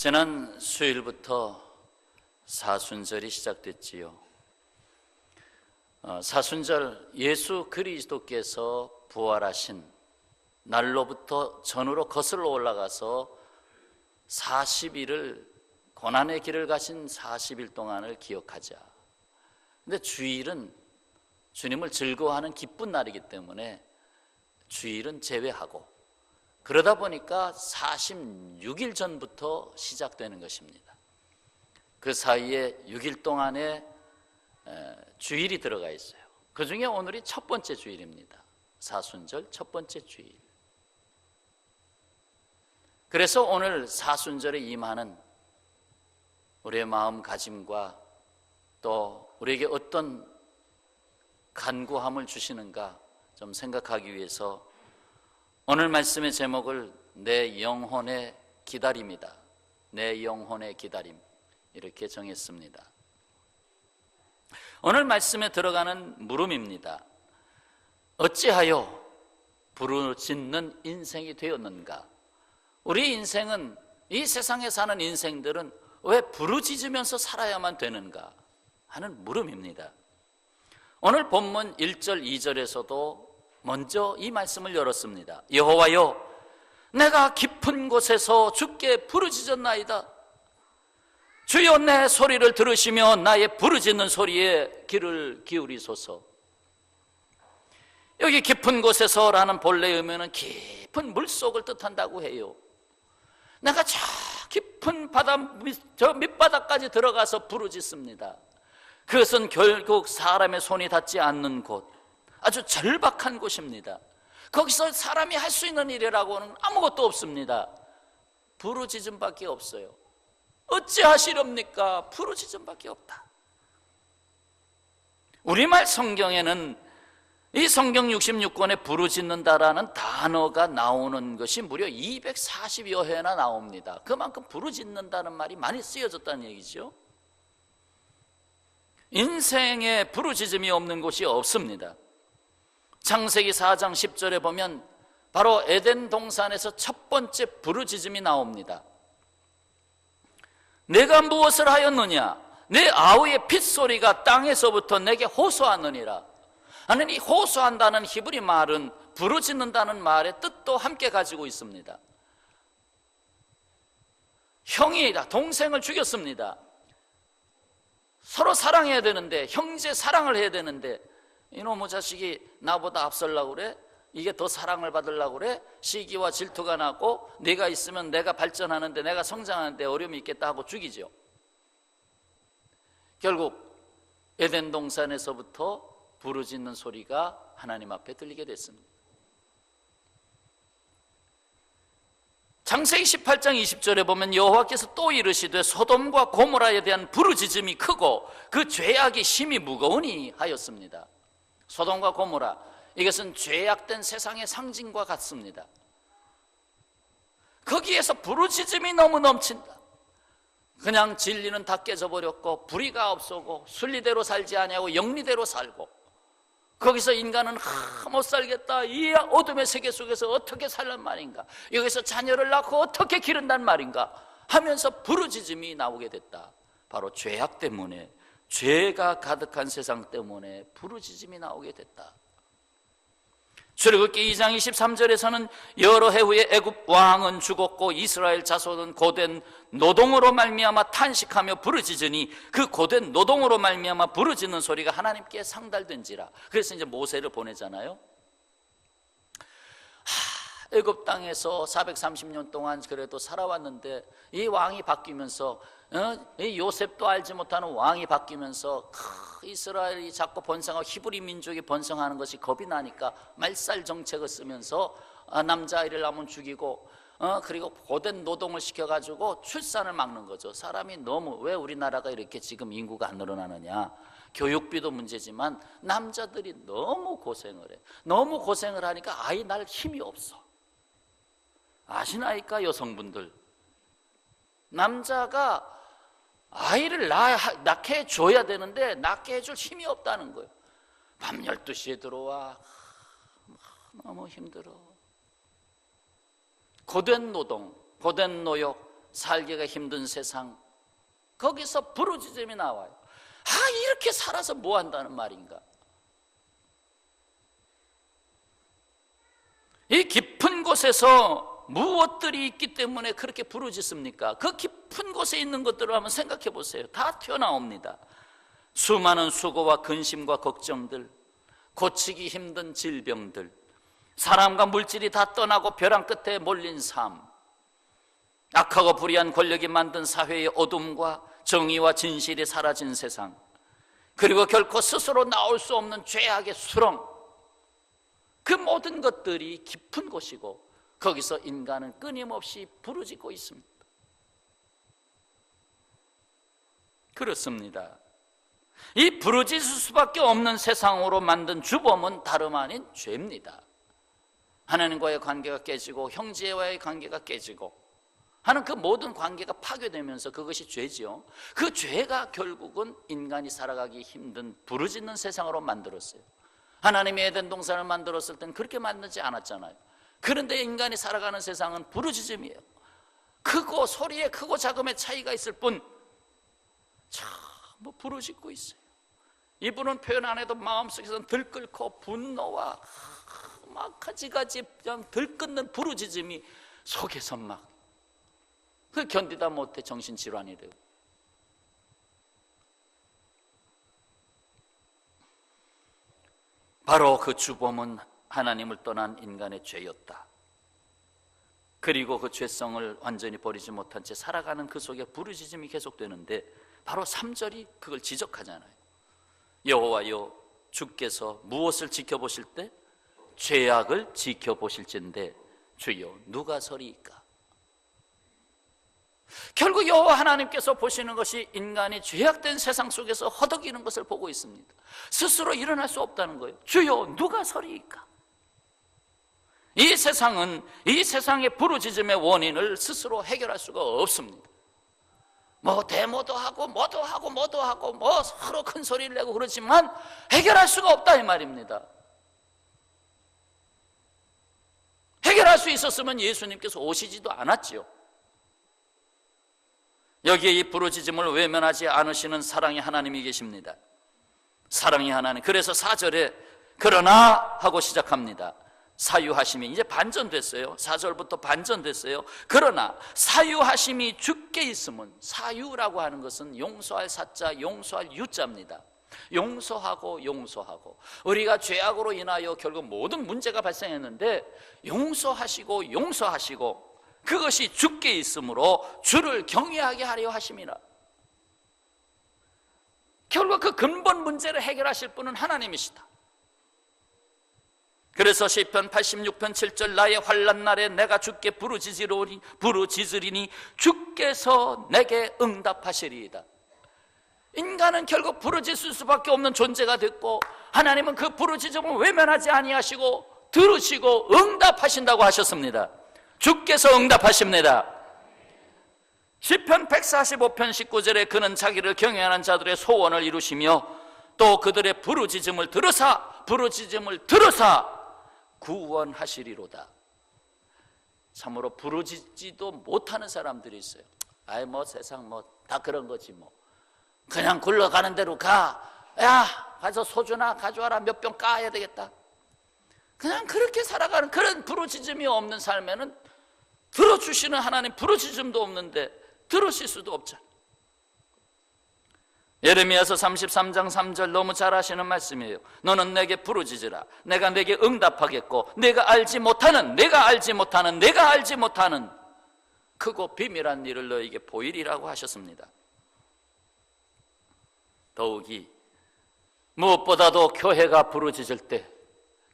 지난 수요일부터 사순절이 시작됐지요. 사순절, 예수 그리스도께서 부활하신 날로부터 전으로 거슬러 올라가서 40일을 고난의 길을 가신 40일 동안을 기억하자. 근데 주일은 주님을 즐거워하는 기쁜 날이기 때문에 주일은 제외하고, 그러다 보니까 46일 전부터 시작되는 것입니다. 그 사이에 6일 동안에 주일이 들어가 있어요. 그 중에 오늘이 첫 번째 주일입니다. 사순절 첫 번째 주일. 그래서 오늘 사순절에 임하는 우리의 마음가짐과 또 우리에게 어떤 간구함을 주시는가 좀 생각하기 위해서 오늘 말씀의 제목을 내 영혼의 기다림이다. 내 영혼의 기다림, 이렇게 정했습니다. 오늘 말씀에 들어가는 물음입니다. 어찌하여 부르짖는 인생이 되었는가? 우리 인생은, 이 세상에 사는 인생들은 왜 부르짖으면서 살아야만 되는가 하는 물음입니다. 오늘 본문 1절 2절에서도 먼저 이 말씀을 열었습니다. 여호와여, 내가 깊은 곳에서 주께 부르짖었나이다. 주여, 내 소리를 들으시며 나의 부르짖는 소리에 귀를 기울이소서. 여기 깊은 곳에서라는 본래 의미는 깊은 물속을 뜻한다고 해요. 내가 저 깊은 바다, 저 밑바닥까지 들어가서 부르짖습니다. 그것은 결국 사람의 손이 닿지 않는 곳, 아주 절박한 곳입니다. 거기서 사람이 할 수 있는 일이라고는 아무것도 없습니다. 부르짖음밖에 없어요. 어찌하시렵니까? 부르짖음밖에 없다. 우리말 성경에는 이 성경 66권에 부르짖는다라는 단어가 나오는 것이 무려 240여 회나 나옵니다. 그만큼 부르짖는다는 말이 많이 쓰여졌다는 얘기죠. 인생에 부르짖음이 없는 곳이 없습니다. 창세기 4장 10절에 보면 바로 에덴 동산에서 첫 번째 부르짖음이 나옵니다. 내가 무엇을 하였느냐? 내 아우의 핏소리가 땅에서부터 내게 호소하느니라. 하는 이 호소한다는 히브리 말은 부르짖는다는 말의 뜻도 함께 가지고 있습니다. 형이 동생을 죽였습니다. 서로 사랑해야 되는데, 형제 사랑을 해야 되는데, 이놈의 자식이 나보다 앞서려고 그래? 이게 더 사랑을 받으려고 그래? 시기와 질투가 나고 내가 있으면 내가 발전하는데, 내가 성장하는데 어려움이 있겠다 하고 죽이죠. 결국 에덴 동산에서부터 부르짖는 소리가 하나님 앞에 들리게 됐습니다. 창세기 18장 20절에 보면 여호와께서 또 이르시되 소돔과 고모라에 대한 부르짖음이 크고 그 죄악이 심히 무거우니 하였습니다. 소돔과 고모라, 이것은 죄악된 세상의 상징과 같습니다. 거기에서 부르짖음이 너무 넘친다. 그냥 진리는 다 깨져버렸고 불의가 없어고 순리대로 살지 아니하고 영리대로 살고, 거기서 인간은 못 살겠다, 이 어둠의 세계 속에서 어떻게 살란 말인가, 여기서 자녀를 낳고 어떻게 기른단 말인가 하면서 부르짖음이 나오게 됐다. 바로 죄악 때문에, 죄가 가득한 세상 때문에 부르짖음이 나오게 됐다. 출애굽기 2장 23절에서는 여러 해 후에 애굽 왕은 죽었고 이스라엘 자손은 고된 노동으로 말미암아 탄식하며 부르짖으니 그 고된 노동으로 말미암아 부르짖는 소리가 하나님께 상달된지라. 그래서 이제 모세를 보내잖아요. 애굽 땅에서 430년 동안 그래도 살아왔는데 이 왕이 바뀌면서, 이 요셉도 알지 못하는 왕이 바뀌면서 이스라엘이 자꾸 번성하고 히브리 민족이 번성하는 것이 겁이 나니까 말살 정책을 쓰면서 남자아이를 낳으면 죽이고, 그리고 고된 노동을 시켜가지고 출산을 막는 거죠. 사람이 너무, 왜 우리나라가 이렇게 지금 인구가 안 늘어나느냐? 교육비도 문제지만 남자들이 너무 고생을 해. 너무 고생을 하니까 아이 낳을 힘이 없어. 아시나이까 여성분들, 남자가 아이를 낳게 해줘야 되는데 낳게 해줄 힘이 없다는 거예요. 밤 12시에 들어와, 너무 힘들어. 고된 노동, 고된 노역, 살기가 힘든 세상, 거기서 부르짖음이 나와요. 이렇게 살아서 뭐 한다는 말인가? 이 깊은 곳에서 무엇들이 있기 때문에 그렇게 부르짖습니까? 그 깊은 곳에 있는 것들을 한번 생각해 보세요. 다 튀어나옵니다. 수많은 수고와 근심과 걱정들, 고치기 힘든 질병들, 사람과 물질이 다 떠나고 벼랑 끝에 몰린 삶, 악하고 불의한 권력이 만든 사회의 어둠과 정의와 진실이 사라진 세상, 그리고 결코 스스로 나올 수 없는 죄악의 수렁, 그 모든 것들이 깊은 곳이고 거기서 인간은 끊임없이 부르짖고 있습니다. 그렇습니다. 이 부르짖을 수밖에 없는 세상으로 만든 주범은 다름 아닌 죄입니다. 하나님과의 관계가 깨지고 형제와의 관계가 깨지고 하는 그 모든 관계가 파괴되면서 그것이 죄지요. 그 죄가 결국은 인간이 살아가기 힘든 부르짖는 세상으로 만들었어요. 하나님이 에덴 동산을 만들었을 땐 그렇게 만들지 않았잖아요. 그런데 인간이 살아가는 세상은 부르짖음이에요. 크고 소리의 크고 작음의 차이가 있을 뿐 뭐 부르짖고 있어요. 이분은 표현 안 해도 마음속에서는 들끓고 분노와 막 가지가지 그냥 들끓는 부르짖음이 속에서 막 그 견디다 못해 정신질환이 되고. 바로 그 주범은 하나님을 떠난 인간의 죄였다. 그리고 그 죄성을 완전히 버리지 못한 채 살아가는 그 속에 부르짖음이 계속되는데 바로 3절이 그걸 지적하잖아요. 여호와여, 주께서 무엇을 지켜보실 때? 죄악을 지켜보실진데 주여 누가 서리이까? 결국 여호와 하나님께서 보시는 것이 인간이 죄악된 세상 속에서 허덕이는 것을 보고 있습니다. 스스로 일어날 수 없다는 거예요. 주여 누가 서리이까? 이 세상은 이 세상의 부르짖음의 원인을 스스로 해결할 수가 없습니다. 뭐 데모도 하고 뭐도 하고 뭐도 하고 뭐 서로 큰 소리를 내고 그러지만 해결할 수가 없다 이 말입니다. 해결할 수 있었으면 예수님께서 오시지도 않았지요. 여기에 이 부르짖음을 외면하지 않으시는 사랑의 하나님이 계십니다. 사랑의 하나님. 그래서 4절에 그러나 하고 시작합니다. 사유하심이 이제 반전됐어요. 4절부터 반전됐어요. 그러나 사유하심이 주께 있으면, 사유라고 하는 것은 용서할 사자, 용서할 유자입니다. 용서하고 용서하고, 우리가 죄악으로 인하여 결국 모든 문제가 발생했는데 용서하시고 용서하시고 그것이 주께 있으므로 주를 경외하게 하려 하심이라. 결국 그 근본 문제를 해결하실 분은 하나님이시다. 그래서 시편 86편 7절 나의 환난 날에 내가 주께 부르짖으리니 주께서 내게 응답하시리이다. 인간은 결국 부르짖을 수밖에 없는 존재가 됐고 하나님은 그 부르짖음을 외면하지 아니하시고 들으시고 응답하신다고 하셨습니다. 주께서 응답하십니다. 시편 145편 19절에 그는 자기를 경외하는 자들의 소원을 이루시며 또 그들의 부르짖음을 들으사 구원하시리로다. 참으로 부르짖지도 못하는 사람들이 있어요. 아이 뭐 세상 뭐 다 그런 거지 뭐 그냥 굴러가는 대로 가. 야 가서 소주나 가져와라, 몇 병 까야 되겠다. 그냥 그렇게 살아가는 그런 부르짖음이 없는 삶에는 들어주시는 하나님 부르짖음도 없는데 들으실 수도 없잖아요. 예레미야서 33장 3절 너무 잘 아시는 말씀이에요. 너는 내게 부르짖으라. 내가 내게 응답하겠고 내가 알지 못하는 크고 비밀한 일을 너에게 보이리라고 하셨습니다. 더욱이 무엇보다도 교회가 부르짖을 때,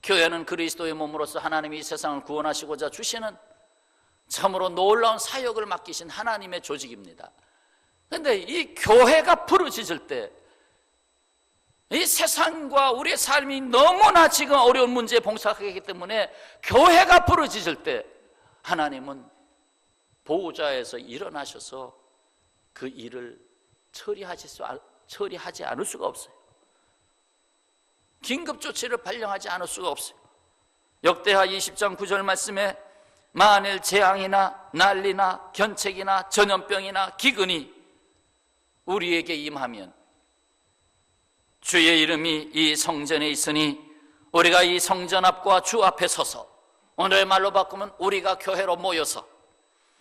교회는 그리스도의 몸으로서 하나님이 이 세상을 구원하시고자 주시는 참으로 놀라운 사역을 맡기신 하나님의 조직입니다. 그런데 이 교회가 부르짖을 때, 이 세상과 우리의 삶이 너무나 지금 어려운 문제에 봉착하기 때문에 교회가 부르짖을 때 하나님은 보호자에서 일어나셔서 그 일을 처리하지 않을 수가 없어요. 긴급조치를 발령하지 않을 수가 없어요. 역대하 20장 9절 말씀에 만일 재앙이나 난리나 견책이나 전염병이나 기근이 우리에게 임하면 주의 이름이 이 성전에 있으니 우리가 이 성전 앞과 주 앞에 서서, 오늘의 말로 바꾸면 우리가 교회로 모여서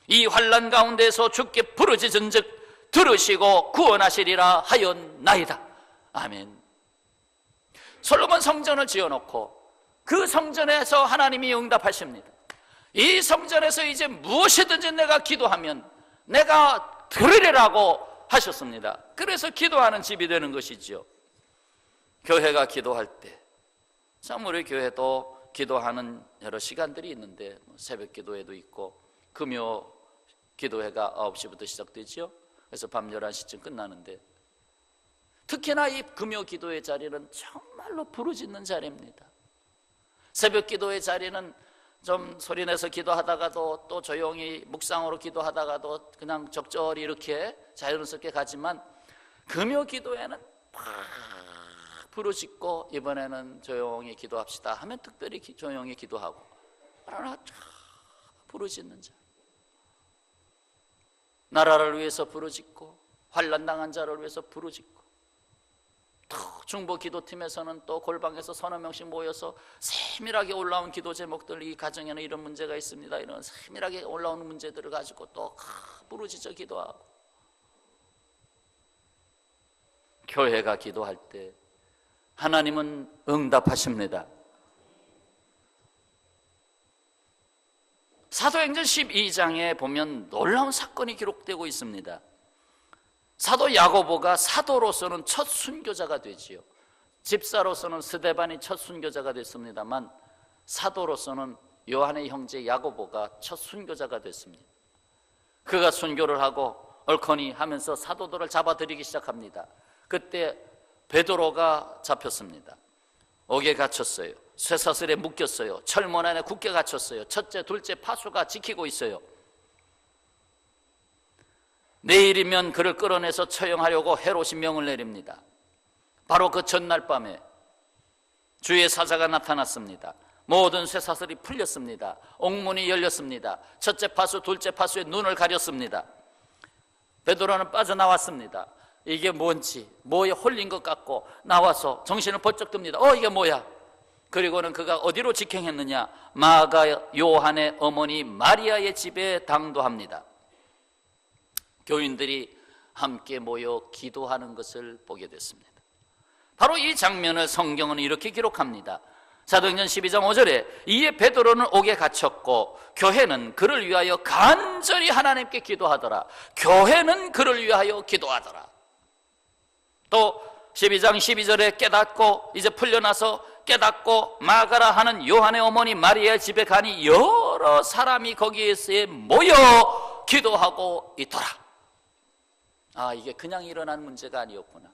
이 환난 가운데서 주께 부르짖은즉 들으시고 구원하시리라 하였나이다. 아멘. 솔로몬 성전을 지어놓고 그 성전에서 하나님이 응답하십니다. 이 성전에서 이제 무엇이든지 내가 기도하면 내가 들으리라고 하셨습니다. 그래서 기도하는 집이 되는 것이지요. 교회가 기도할 때, 참 우리 교회도 기도하는 여러 시간들이 있는데 새벽 기도회도 있고 금요 기도회가 9시부터 시작되지요. 그래서 밤 11시쯤 끝나는데, 특히나 이 금요 기도회 자리는 정말로 부르짖는 자리입니다. 새벽 기도회 자리는 좀 소리내서 기도하다가도 또 조용히 묵상으로 기도하다가도 그냥 적절히 이렇게 자연스럽게 가지만, 금요 기도회는 팍 부르짖고 이번에는 조용히 기도합시다 하면 특별히 조용히 기도하고, 그러나 부르짖는 자, 나라를 위해서 부르짖고 환난당한 자를 위해서 부르짖고, 또 중보 기도팀에서는 또 골방에서 서너 명씩 모여서 세밀하게 올라온 기도 제목들, 이 가정에는 이런 문제가 있습니다, 이런 세밀하게 올라오는 문제들을 가지고 또 부르짖어 기도하고, 교회가 기도할 때 하나님은 응답하십니다. 사도행전 12장에 보면 놀라운 사건이 기록되고 있습니다. 사도 야고보가 사도로서는 첫 순교자가 되지요. 집사로서는 스데반이 첫 순교자가 됐습니다만, 사도로서는 요한의 형제 야고보가 첫 순교자가 됐습니다. 그가 순교를 하고 얼커니 하면서 사도들을 잡아들이기 시작합니다. 그때 베드로가 잡혔습니다. 옥에 갇혔어요. 쇠사슬에 묶였어요. 철문 안에 굳게 갇혔어요. 첫째, 둘째 파수가 지키고 있어요. 내일이면 그를 끌어내서 처형하려고 헤롯이 명을 내립니다. 바로 그 전날 밤에 주의 사자가 나타났습니다. 모든 쇠사슬이 풀렸습니다. 옥문이 열렸습니다. 첫째 파수, 둘째 파수의 눈을 가렸습니다. 베드로는 빠져나왔습니다. 이게 뭔지, 뭐에 홀린 것 같고 나와서 정신을 번쩍 듭니다. 이게 뭐야? 그리고는 그가 어디로 직행했느냐? 마가 요한의 어머니 마리아의 집에 당도합니다. 교인들이 함께 모여 기도하는 것을 보게 됐습니다. 바로 이 장면을 성경은 이렇게 기록합니다. 사도행전 12장 5절에 이에 베드로는 옥에 갇혔고 교회는 그를 위하여 간절히 하나님께 기도하더라. 교회는 그를 위하여 기도하더라. 또 12장 12절에 깨닫고, 이제 풀려나서 깨닫고 마가라 하는 요한의 어머니 마리아의 집에 가니 여러 사람이 거기에서 모여 기도하고 있더라. 이게 그냥 일어난 문제가 아니었구나.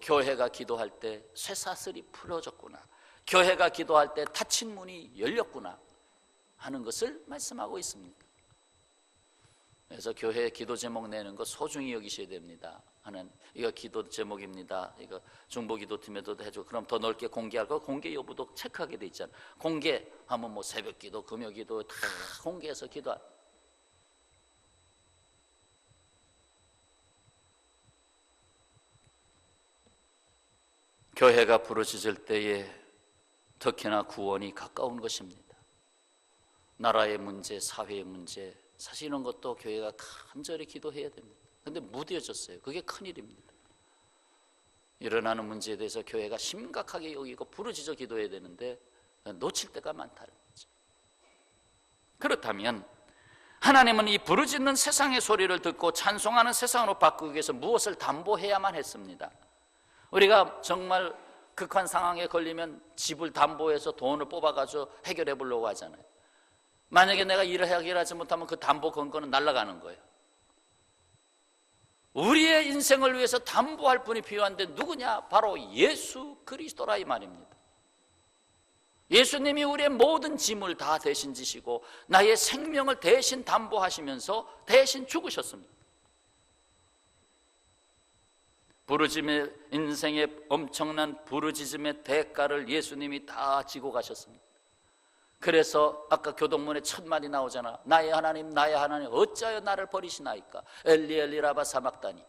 교회가 기도할 때 쇠사슬이 풀어졌구나. 교회가 기도할 때 닫힌 문이 열렸구나 하는 것을 말씀하고 있습니다. 그래서 교회 기도 제목 내는 거 소중히 여기셔야 됩니다. 하는, 이거 기도 제목입니다. 이거 중보 기도팀에도 해주고, 그럼 더 넓게 공개할 거 공개 여부도 체크하게 돼 있잖아요. 공개하면 뭐 새벽 기도, 금요 기도 다 공개해서 기도할. 교회가 부르짖을 때에 특히나 구원이 가까운 것입니다. 나라의 문제, 사회의 문제, 사실 이런 것도 교회가 간절히 기도해야 됩니다. 그런데 무뎌졌어요. 그게 큰일입니다. 일어나는 문제에 대해서 교회가 심각하게 여기고 부르짖어 기도해야 되는데 놓칠 때가 많다는 거죠. 그렇다면 하나님은 이 부르짖는 세상의 소리를 듣고 찬송하는 세상으로 바꾸기 위해서 무엇을 담보해야만 했습니다. 우리가 정말 극한 상황에 걸리면 집을 담보해서 돈을 뽑아가지고 해결해 보려고 하잖아요. 만약에 내가 일을 해결하지 못하면 그 담보 건 거는 날아가는 거예요. 우리의 인생을 위해서 담보할 분이 필요한데 누구냐? 바로 예수 그리스도라 이 말입니다. 예수님이 우리의 모든 짐을 다 대신 지시고 나의 생명을 대신 담보하시면서 대신 죽으셨습니다. 부르짖음의 인생의 엄청난 부르짖음의 대가를 예수님이 다 지고 가셨습니다. 그래서 아까 교동문에 첫 말이 나오잖아. 나의 하나님 나의 하나님 어찌하여 나를 버리시나이까. 엘리 엘리 라마 사막다니.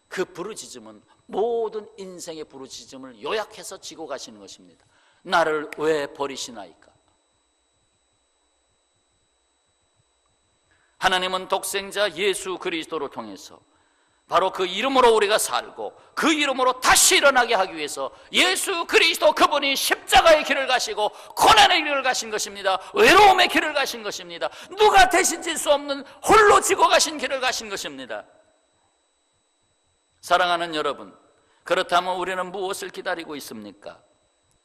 그 부르짖음은 모든 인생의 부르짖음을 요약해서 지고 가시는 것입니다. 나를 왜 버리시나이까. 하나님은 독생자 예수 그리스도를 통해서 바로 그 이름으로 우리가 살고 그 이름으로 다시 일어나게 하기 위해서 예수 그리스도 그분이 십자가의 길을 가시고 고난의 길을 가신 것입니다. 외로움의 길을 가신 것입니다. 누가 대신 질 수 없는 홀로 지고 가신 길을 가신 것입니다. 사랑하는 여러분, 그렇다면 우리는 무엇을 기다리고 있습니까?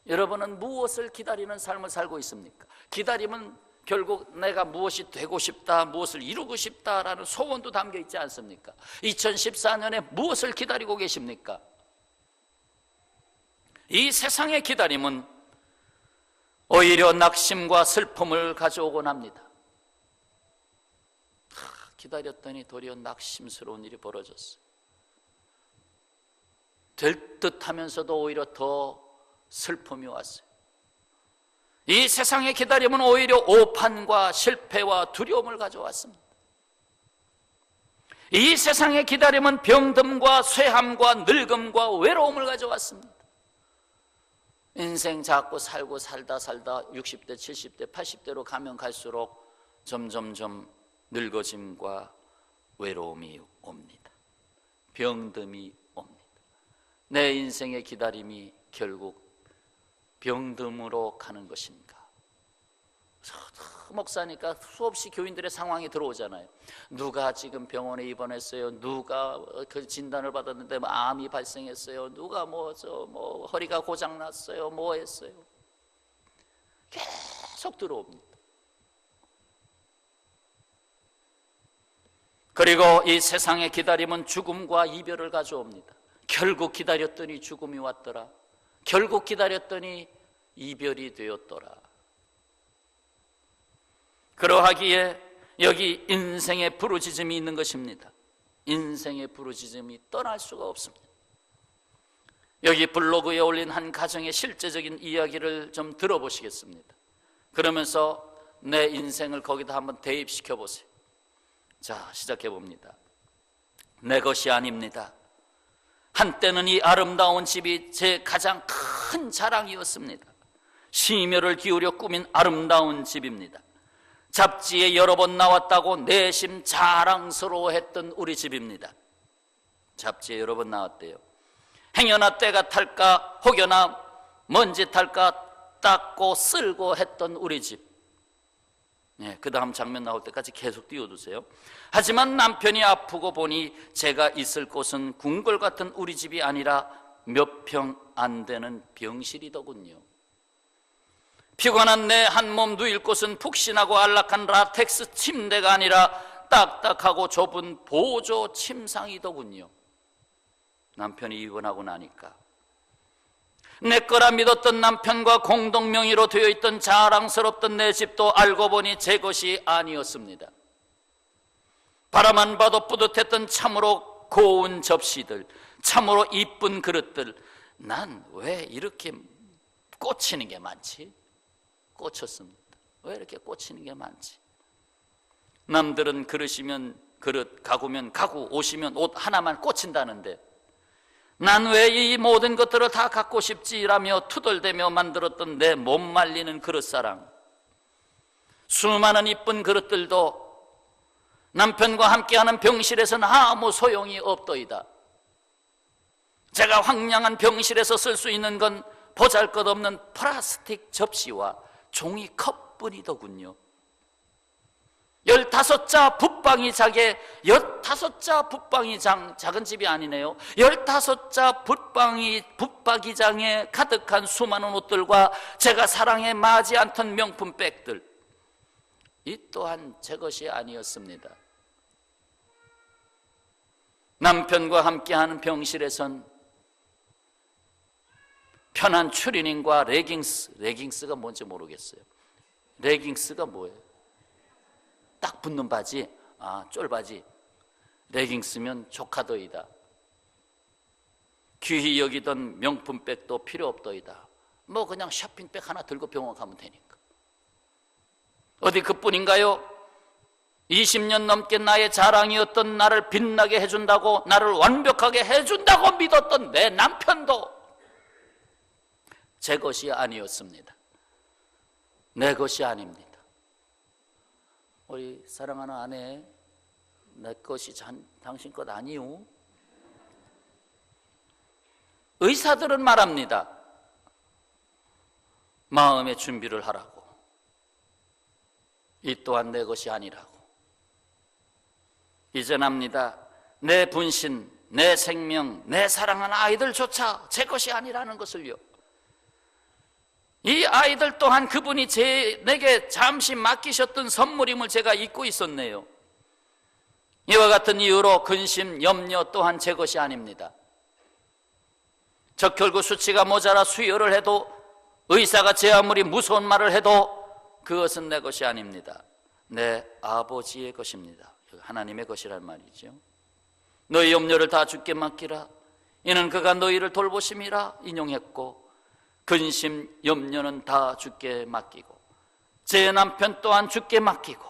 여러분은 무엇을 기다리는 삶을 살고 있습니까? 기다림은 결국 내가 무엇이 되고 싶다, 무엇을 이루고 싶다라는 소원도 담겨 있지 않습니까? 2014년에 무엇을 기다리고 계십니까? 이 세상의 기다림은 오히려 낙심과 슬픔을 가져오곤 합니다. 기다렸더니 도리어 낙심스러운 일이 벌어졌어요. 될 듯하면서도 오히려 더 슬픔이 왔어요. 이 세상의 기다림은 오히려 오판과 실패와 두려움을 가져왔습니다. 이 세상의 기다림은 병듦과 쇠함과 늙음과 외로움을 가져왔습니다. 인생 자꾸 살고 살다 60대, 70대, 80대로 가면 갈수록 점점점 늙어짐과 외로움이 옵니다. 병듦이 옵니다. 내 인생의 기다림이 결국 병듦으로 가는 것인가? 목사니까 수없이 교인들의 상황이 들어오잖아요. 누가 지금 병원에 입원했어요. 누가 그 진단을 받았는데 암이 발생했어요. 누가 뭐 허리가 고장 났어요. 뭐 했어요. 계속 들어옵니다. 그리고 이 세상의 기다림은 죽음과 이별을 가져옵니다. 결국 기다렸더니 죽음이 왔더라. 결국 기다렸더니 이별이 되었더라. 그러하기에 여기 인생의 부르짖음이 있는 것입니다. 인생의 부르짖음이 떠날 수가 없습니다. 여기 블로그에 올린 한 가정의 실제적인 이야기를 좀 들어보시겠습니다. 그러면서 내 인생을 거기다 한번 대입시켜 보세요. 자, 시작해 봅니다. 내 것이 아닙니다. 한때는 이 아름다운 집이 제 가장 큰 자랑이었습니다. 심혈을 기울여 꾸민 아름다운 집입니다. 잡지에 여러 번 나왔다고 내심 자랑스러워했던 우리 집입니다. 잡지에 여러 번 나왔대요. 행여나 때가 탈까 혹여나 먼지 탈까 닦고 쓸고 했던 우리 집. 그 다음 장면 나올 때까지 계속 띄워두세요. 하지만 남편이 아프고 보니 제가 있을 곳은 궁궐 같은 우리 집이 아니라 몇 평 안 되는 병실이더군요. 피곤한 내 한 몸 누일 곳은 푹신하고 안락한 라텍스 침대가 아니라 딱딱하고 좁은 보조 침상이더군요. 남편이 입원하고 나니까 내 거라 믿었던 남편과 공동 명의로 되어 있던 자랑스럽던 내 집도 알고 보니 제 것이 아니었습니다. 바라만 봐도 뿌듯했던 참으로 고운 접시들, 참으로 이쁜 그릇들, 난 왜 이렇게 꽂히는 게 많지? 꽂혔습니다. 왜 이렇게 꽂히는 게 많지? 남들은 그릇이면 그릇, 가구면 가구, 옷이면 옷 하나만 꽂힌다는데 난 왜 이 모든 것들을 다 갖고 싶지라며 투덜대며 만들었던 내 못 말리는 그릇사랑, 수많은 이쁜 그릇들도 남편과 함께하는 병실에서는 아무 소용이 없더이다. 제가 황량한 병실에서 쓸 수 있는 건 보잘것없는 플라스틱 접시와 종이컵뿐이더군요. 15자 붙방이 작게 15자 붙방이 작은 집이 아니네요. 15자 붙박이장에 가득한 수많은 옷들과 제가 사랑에 마지 않던 명품 백들, 이 또한 제 것이 아니었습니다. 남편과 함께하는 병실에선 편한 추리닝과 레깅스가 뭔지 모르겠어요. 레깅스가 뭐예요? 딱 붙는 바지, 쫄바지. 레깅스면 조카더이다. 귀히 여기던 명품백도 필요 없더이다. 뭐 그냥 쇼핑백 하나 들고 병원 가면 되니까. 어디 그뿐인가요? 20년 넘게 나의 자랑이었던 나를 빛나게 해준다고, 나를 완벽하게 해준다고 믿었던 내 남편도 제 것이 아니었습니다. 내 것이 아닙니다. 우리 사랑하는 아내, 내 것이 당신 것 아니오? 의사들은 말합니다. 마음의 준비를 하라고. 이 또한 내 것이 아니라고. 이젠 압니다. 내 분신, 내 생명, 내 사랑하는 아이들조차 제 것이 아니라는 것을요. 이 아이들 또한 그분이 내게 잠시 맡기셨던 선물임을 제가 잊고 있었네요. 이와 같은 이유로 근심, 염려 또한 제 것이 아닙니다. 적혈구 수치가 모자라 수혈을 해도, 의사가 제 아무리 무서운 말을 해도 그것은 내 것이 아닙니다. 내 아버지의 것입니다. 하나님의 것이란 말이죠. 너희 염려를 다 주께 맡기라. 이는 그가 너희를 돌보심이라 인용했고, 근심, 염려는 다 주께 맡기고, 제 남편 또한 주께 맡기고,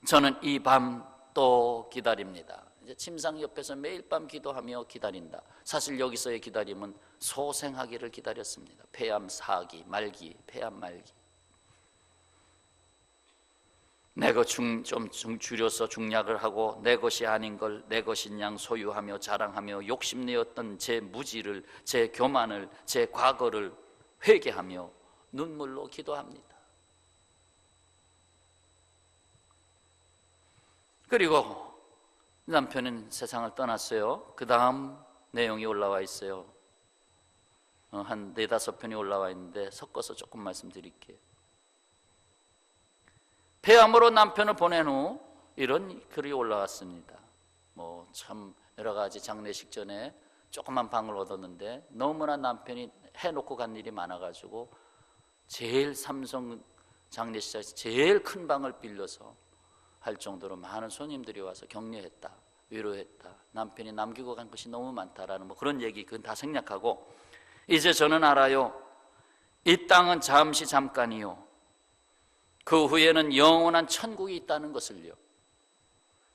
저는 이 밤 또 기다립니다. 이제 침상 옆에서 매일 밤 기도하며 기다린다. 사실 여기서의 기다림은 소생하기를 기다렸습니다. 폐암 사기, 말기, 폐암 말기. 내 것 좀 줄여서 중약을 하고 내 것이 아닌 걸 내 것인 양 소유하며 자랑하며 욕심내었던 제 무지를, 제 교만을, 제 과거를 회개하며 눈물로 기도합니다. 그리고 남편은 세상을 떠났어요. 그 다음 내용이 올라와 있어요. 한 4-5편이 올라와 있는데 섞어서 조금 말씀드릴게요. 폐암으로 남편을 보낸 후 이런 글이 올라왔습니다. 참 여러 가지 장례식 전에 조그만 방을 얻었는데 너무나 남편이 해놓고 간 일이 많아가지고 제일 삼성 장례식장에서 제일 큰 방을 빌려서 할 정도로 많은 손님들이 와서 격려했다, 위로했다. 남편이 남기고 간 것이 너무 많다라는 그런 얘기, 그건 다 생략하고, 이제 저는 알아요. 이 땅은 잠시 잠깐이요, 그 후에는 영원한 천국이 있다는 것을요.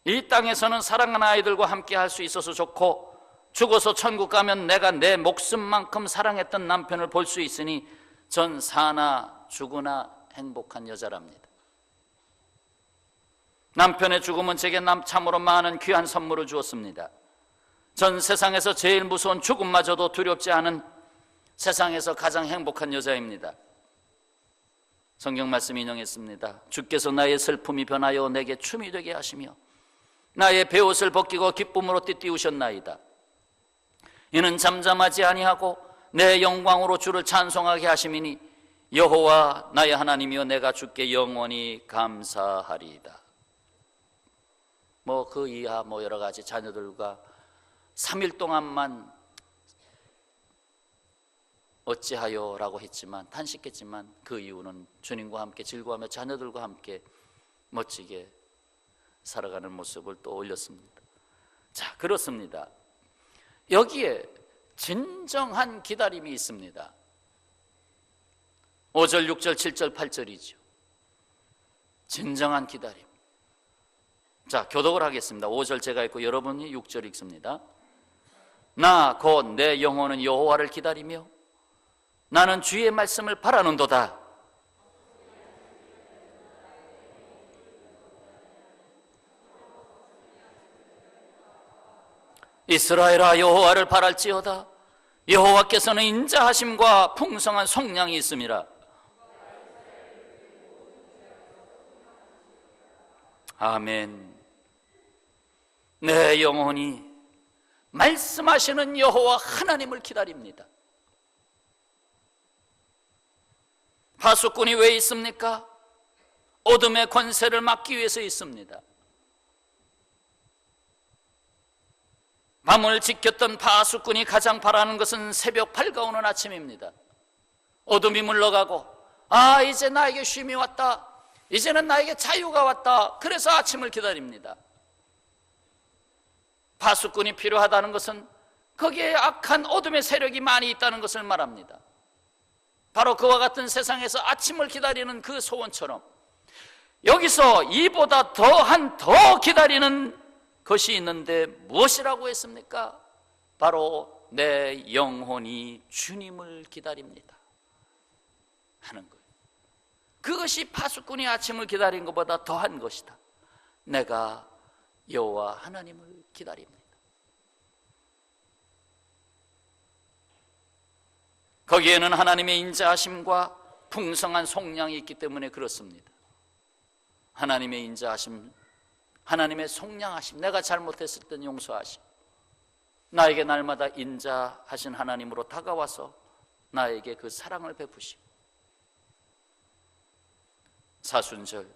이 땅에서는 사랑하는 아이들과 함께 할 수 있어서 좋고, 죽어서 천국 가면 내가 내 목숨만큼 사랑했던 남편을 볼 수 있으니 전 사나 죽으나 행복한 여자랍니다. 남편의 죽음은 제게 참으로 많은 귀한 선물을 주었습니다. 전 세상에서 제일 무서운 죽음마저도 두렵지 않은 세상에서 가장 행복한 여자입니다. 성경 말씀 인용했습니다. 주께서 나의 슬픔이 변하여 내게 춤이 되게 하시며 나의 베옷을 벗기고 기쁨으로 띠띠우셨나이다. 이는 잠잠하지 아니하고 내 영광으로 주를 찬송하게 하심이니 여호와 나의 하나님이여 내가 주께 영원히 감사하리이다. 그 이하 여러 가지 자녀들과 3일 동안만 어찌하여 라고 했지만, 탄식했지만 그 이유는 주님과 함께 즐거워하며 자녀들과 함께 멋지게 살아가는 모습을 또 올렸습니다. 자, 그렇습니다. 여기에 진정한 기다림이 있습니다. 5절, 6절, 7절, 8절이죠. 진정한 기다림. 자, 교독을 하겠습니다. 5절 제가 읽고 여러분이 6절 읽습니다. 나 곧 내 영혼은 여호와를 기다리며 나는 주의 말씀을 바라는도다. 이스라엘아 여호와를 바랄지어다. 여호와께서는 인자하심과 풍성한 속량이 있음이라. 아멘. 내 영혼이 말씀하시는 여호와 하나님을 기다립니다. 파수꾼이 왜 있습니까? 어둠의 권세를 막기 위해서 있습니다. 밤을 지켰던 파수꾼이 가장 바라는 것은 새벽 밝아오는 아침입니다. 어둠이 물러가고, 이제 나에게 쉼이 왔다, 이제는 나에게 자유가 왔다. 그래서 아침을 기다립니다. 파수꾼이 필요하다는 것은 거기에 악한 어둠의 세력이 많이 있다는 것을 말합니다. 바로 그와 같은 세상에서 아침을 기다리는 그 소원처럼 여기서 이보다 더 기다리는 것이 있는데 무엇이라고 했습니까? 바로 내 영혼이 주님을 기다립니다 하는 거예요. 그것이 파수꾼이 아침을 기다린 것보다 더한 것이다. 내가 여호와 하나님을 기다립니다. 거기에는 하나님의 인자하심과 풍성한 속량이 있기 때문에 그렇습니다. 하나님의 인자하심, 하나님의 속량하심, 내가 잘못했을 땐 용서하심, 나에게 날마다 인자하신 하나님으로 다가와서 나에게 그 사랑을 베푸심. 사순절,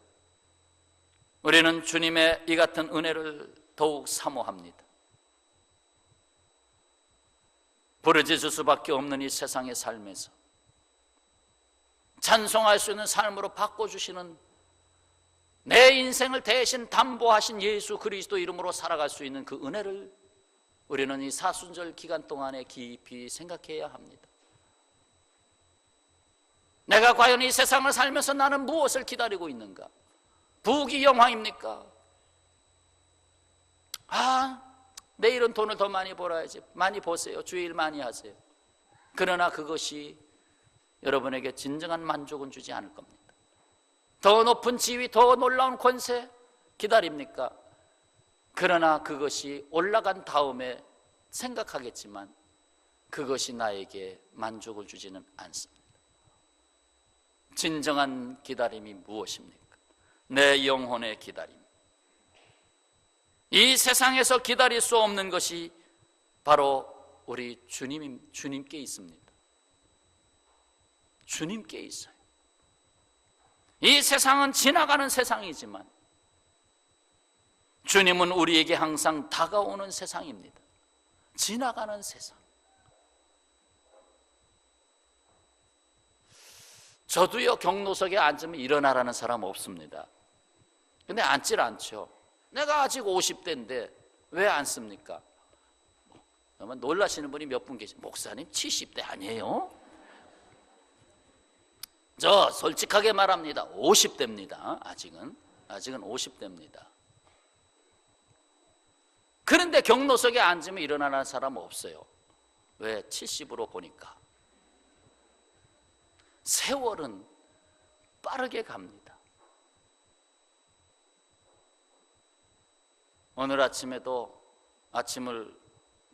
우리는 주님의 이 같은 은혜를 더욱 사모합니다. 부르짖을 수밖에 없는 이 세상의 삶에서 찬송할 수 있는 삶으로 바꿔주시는, 내 인생을 대신 담보하신 예수 그리스도 이름으로 살아갈 수 있는 그 은혜를 우리는 이 사순절 기간 동안에 깊이 생각해야 합니다. 내가 과연 이 세상을 살면서 나는 무엇을 기다리고 있는가? 부귀 영화입니까? 내일은 돈을 더 많이 벌어야지. 많이 버세요. 주일 많이 하세요. 그러나 그것이 여러분에게 진정한 만족은 주지 않을 겁니다. 더 높은 지위, 더 놀라운 권세 기다립니까? 그러나 그것이 올라간 다음에 생각하겠지만 그것이 나에게 만족을 주지는 않습니다. 진정한 기다림이 무엇입니까? 내 영혼의 기다림. 이 세상에서 기다릴 수 없는 것이 바로 우리 주님께 있습니다. 주님께 있어요. 이 세상은 지나가는 세상이지만 주님은 우리에게 항상 다가오는 세상입니다. 지나가는 세상. 저도요, 경로석에 앉으면 일어나라는 사람 없습니다. 근데 앉질 않죠. 내가 아직 50대인데 왜 앉습니까? 그러면 놀라시는 분이 몇 분 계세요. 목사님 70대 아니에요? 저 솔직하게 말합니다. 50대입니다. 아직은 50대입니다. 그런데 경로석에 앉으면 일어나는 사람 없어요. 왜? 70으로 보니까. 세월은 빠르게 갑니다. 오늘 아침에도 아침을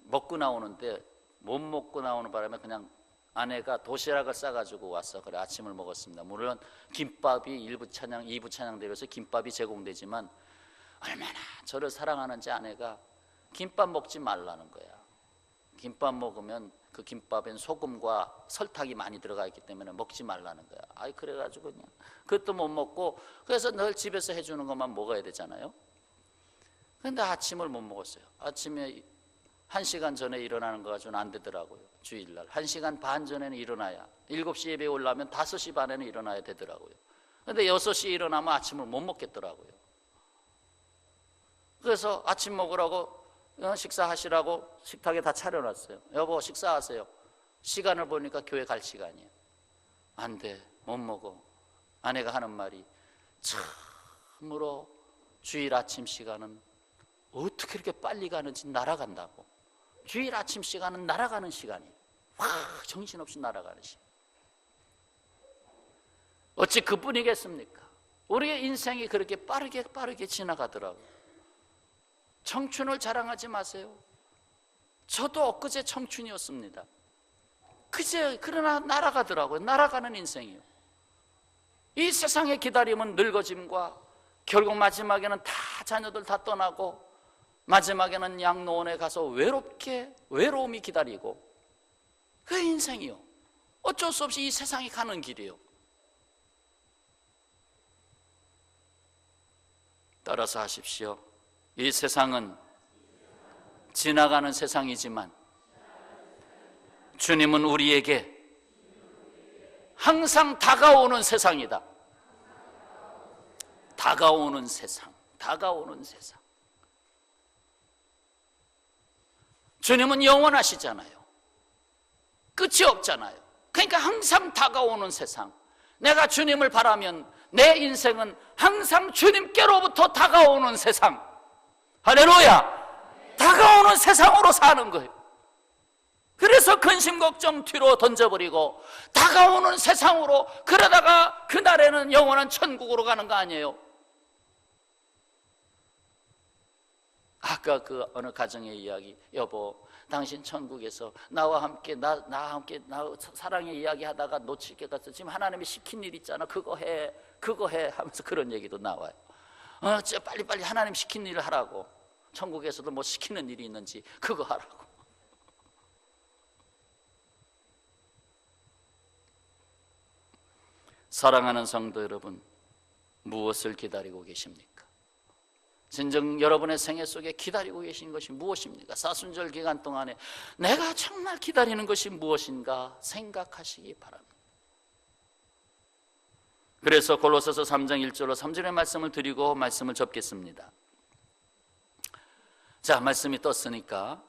먹고 나오는데 못 먹고 나오는 바람에 그냥 아내가 도시락을 싸가지고 와서 그래 아침을 먹었습니다. 물론 김밥이 1부 찬양, 2부 찬양 되면서 김밥이 제공되지만 얼마나 저를 사랑하는지 아내가 김밥 먹지 말라는 거야. 김밥 먹으면 그 김밥엔 소금과 설탕이 많이 들어가 있기 때문에 먹지 말라는 거야. 그래가지고 그냥 그것도 못 먹고, 그래서 늘 집에서 해주는 것만 먹어야 되잖아요. 근데 아침을 못 먹었어요. 아침에 1시간 전에 일어나는 거 가지고는 안 되더라고요. 주일날 1시간 반 전에는 일어나야, 7시 예배에 올라오면 5시 반에는 일어나야 되더라고요. 근데 6시에 일어나면 아침을 못 먹겠더라고요. 그래서 아침 먹으라고, 식사하시라고 식탁에 다 차려놨어요. 여보 식사하세요. 시간을 보니까 교회 갈 시간이에요. 안 돼, 못 먹어. 아내가 하는 말이, 참으로 주일 아침 시간은 어떻게 이렇게 빨리 가는지, 날아간다고. 주일 아침 시간은 날아가는 시간이에요. 확 정신없이 날아가는 시간. 어찌 그뿐이겠습니까? 우리의 인생이 그렇게 빠르게 지나가더라고요. 청춘을 자랑하지 마세요. 저도 엊그제 청춘이었습니다. 그러나 날아가더라고요. 날아가는 인생이요. 이 세상의 기다림은 늙어짐과 결국 마지막에는 다 자녀들 다 떠나고 마지막에는 양로원에 가서 외로움이 기다리고, 그 인생이요. 어쩔 수 없이 이 세상이 가는 길이요. 따라서 하십시오. 이 세상은 지나가는 세상이지만 주님은 우리에게 항상 다가오는 세상이다. 다가오는 세상. 주님은 영원하시잖아요. 끝이 없잖아요. 그러니까 항상 다가오는 세상. 내가 주님을 바라면 내 인생은 항상 주님께로부터 다가오는 세상, 할렐루야, 다가오는 세상으로 사는 거예요. 그래서 근심 걱정 뒤로 던져버리고 다가오는 세상으로, 그러다가 그날에는 영원한 천국으로 가는 거 아니에요? 아까 그 어느 가정의 이야기, 여보 당신 천국에서 나와 함께 나 사랑의 이야기 하다가 놓칠 게 같아. 지금 하나님이 시킨 일 있잖아, 그거 해 하면서 그런 얘기도 나와요. 빨리빨리 하나님 시킨 일을 하라고. 천국에서도 뭐 시키는 일이 있는지 그거 하라고. 사랑하는 성도 여러분, 무엇을 기다리고 계십니까? 진정 여러분의 생애 속에 기다리고 계신 것이 무엇입니까? 사순절 기간 동안에 내가 정말 기다리는 것이 무엇인가 생각하시기 바랍니다. 그래서 골로새서 3장 1절로 3절의 말씀을 드리고 말씀을 접겠습니다. 자, 말씀이 떴으니까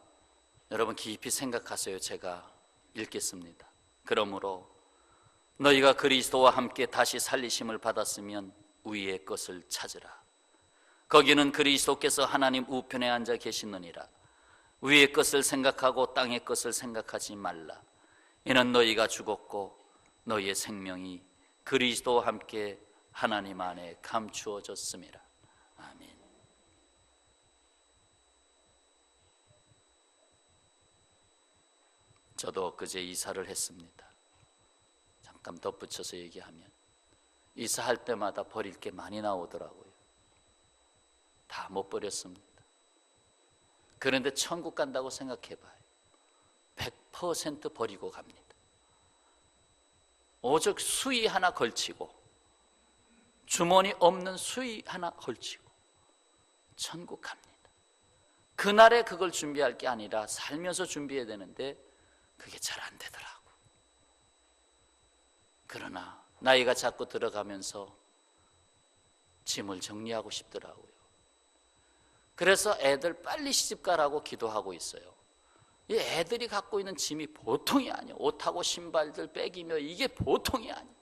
여러분 깊이 생각하세요. 제가 읽겠습니다. 그러므로 너희가 그리스도와 함께 다시 살리심을 받았으면 위의 것을 찾으라. 거기는 그리스도께서 하나님 우편에 앉아 계시느니라. 위의 것을 생각하고 땅의 것을 생각하지 말라. 이는 너희가 죽었고 너희의 생명이 그리스도와 함께 하나님 안에 감추어졌음이라. 아멘. 저도 엊그제 이사를 했습니다. 잠깐 덧붙여서 얘기하면 이사할 때마다 버릴 게 많이 나오더라고요. 다 못 버렸습니다. 그런데 천국 간다고 생각해봐요. 100% 버리고 갑니다. 오직 수의 하나 걸치고, 주머니 없는 수의 하나 걸치고 천국 갑니다. 그날에 그걸 준비할 게 아니라 살면서 준비해야 되는데 그게 잘 안 되더라고. 그러나 나이가 자꾸 들어가면서 짐을 정리하고 싶더라고요. 그래서 애들 빨리 시집가라고 기도하고 있어요. 이 애들이 갖고 있는 짐이 보통이 아니에요. 옷하고 신발들 빼기며 이게 보통이 아니에요.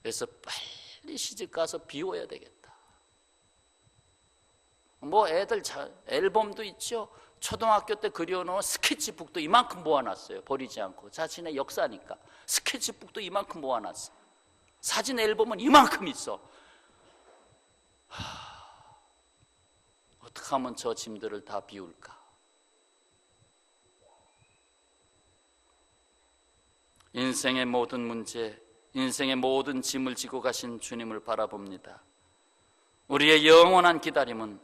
그래서 빨리 시집가서 비워야 되겠다. 뭐 애들 앨범도 있죠. 초등학교 때 그려놓은 스케치북도 이만큼 모아놨어요. 버리지 않고. 자신의 역사니까 스케치북도 이만큼 모아놨어요. 사진 앨범은 이만큼 있어. 어떻게 하면 저 짐들을 다 비울까? 인생의 모든 문제, 인생의 모든 짐을 지고 가신 주님을 바라봅니다. 우리의 영원한 기다림은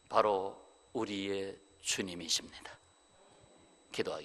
바로 우리의 주님이십니다. 기도하겠습니다.